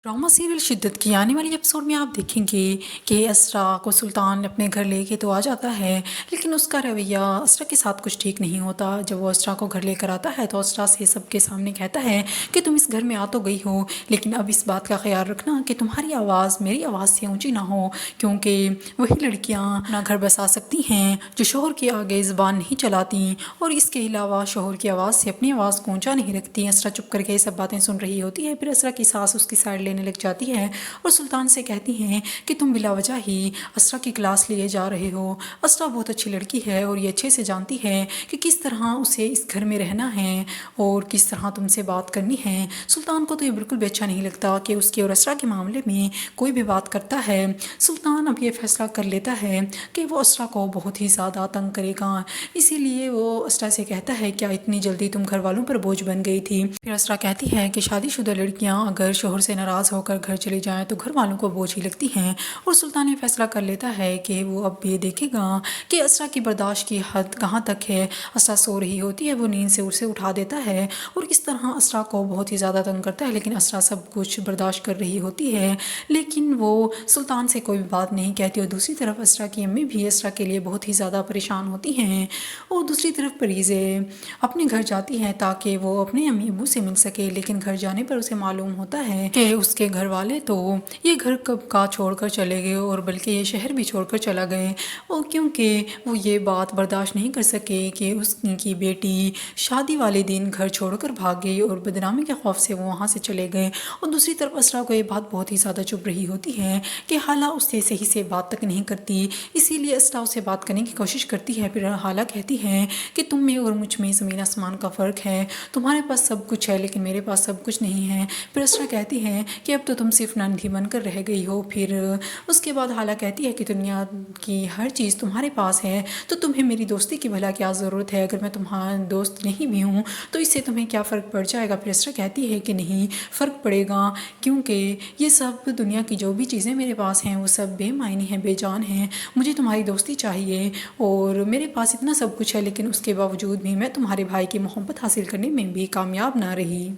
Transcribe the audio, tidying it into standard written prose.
Drama serial शिद्दत की आने वाली एपिसोड में आप देखेंगे कि असरा को सुल्तान अपने घर लेके तो आ जाता है, लेकिन उसका रवैया असरा के साथ कुछ ठीक नहीं होता। जब वो असरा को घर लेकर आता है तो असरा से सबके सामने कहता है कि तुम इस घर में आ तो गई हो, लेकिन अब इस बात का ख्याल रखना कि तुम्हारी आवाज़ मेरी आवाज़ से ऊंची ना हो, क्योंकि वही लड़कियां अपना घर बसा सकती हैं जो शोहर के आगे ज़बान नहीं चलाती, और इसके अलावा शोहर की आवाज़ से अपनी आवाज़ को ऊंचा नहीं रखती। असरा चुप करके ये सब बातें सुन रही होती है। फिर असरा की सास उसकी साइड लेने लग जाती है और सुल्तान से कहती हैं कि तुम बिला वजह ही असरा की क्लास लिए जा रहे हो। असरा बहुत अच्छी लड़की है और ये अच्छे से जानती है कि किस तरह उसे इस घर में रहना है और किस तरह तुमसे बात करनी है। सुल्तान को तो ये बिल्कुल भी अच्छा नहीं लगता कि उसके और असरा के मामले में कोई भी बात करता है। सुल्तान अब ये फैसला कर लेता है कि वो असरा को बहुत ही ज़्यादा तंग करेगा, इसीलिए वो असरा से कहता है क्या इतनी जल्दी तुम घर वालों पर बोझ बन गई थी। फिर असरा कहती है कि शादीशुदा लड़कियां अगर शोहर से नाराज़ होकर घर चली जाएं तो घर वालों को बोझ ही लगती हैं, और सुल्तान ये फैसला कर लेता है कि वो अब ये देखेगा कि असरा की बर्दाश्त की हद कहाँ तक है। असरा सो रही होती है, वो नींद से उसे उठा देता है और इस तरह असरा को बहुत ही ज़्यादा तंग करता है, लेकिन असरा सब कुछ बर्दाश्त कर रही होती है, लेकिन वो सुल्तान से कोई बात नहीं कहती। और दूसरी तरफ असरा की अम्मी भी असरा के लिए बहुत ही ज़्यादा परेशान होती हैं, और दूसरी तरफ परीज़े अपने घर जाती हैं ताकि वो अपने अम्मी अब्बू से मिल सके, लेकिन घर जाने पर उसे मालूम होता है कि उसके घर वाले तो ये घर कब का छोड़कर चले गए और बल्कि ये शहर भी छोड़कर चला गए, और क्योंकि वो ये बात बर्दाश्त नहीं कर सके कि उसकी बेटी शादी वाले दिन घर छोड़कर भाग गई और बदनामी के खौफ से वो वहाँ से चले गए। और दूसरी तरफ असरा को ये बात बहुत ही ज़्यादा चुभ रही होती है कि हाला उससे सही से बात तक नहीं करती, इसीलिए असरा उससे बात करने की कोशिश करती है। फिर हाला कहती है कि तुम में और मुझ में ज़मीन आसमान का फ़र्क है, तुम्हारे पास सब कुछ है लेकिन मेरे पास सब कुछ नहीं है। फिर असरा कहती है कि अब तो तुम सिर्फ नन्ही बनकर रह गई हो। फिर उसके बाद हाला कहती है कि दुनिया की हर चीज़ तुम्हारे पास है तो तुम्हें मेरी दोस्ती की भला क्या ज़रूरत है, अगर मैं तुम्हारा दोस्त नहीं भी हूँ तो इससे तुम्हें क्या फ़र्क पड़ जाएगा। फिर असरा कहती है कि नहीं फ़र्क पड़ेगा, क्योंकि ये सब दुनिया की जो भी चीज़ें मेरे पास हैं वो सब बेमायनी हैं, बेजान हैं। मुझे तुम्हारी दोस्ती चाहिए और मेरे पास इतना सब कुछ है, लेकिन उसके बावजूद भी मैं तुम्हारे भाई की मोहब्बत हासिल करने में भी कामयाब ना रही।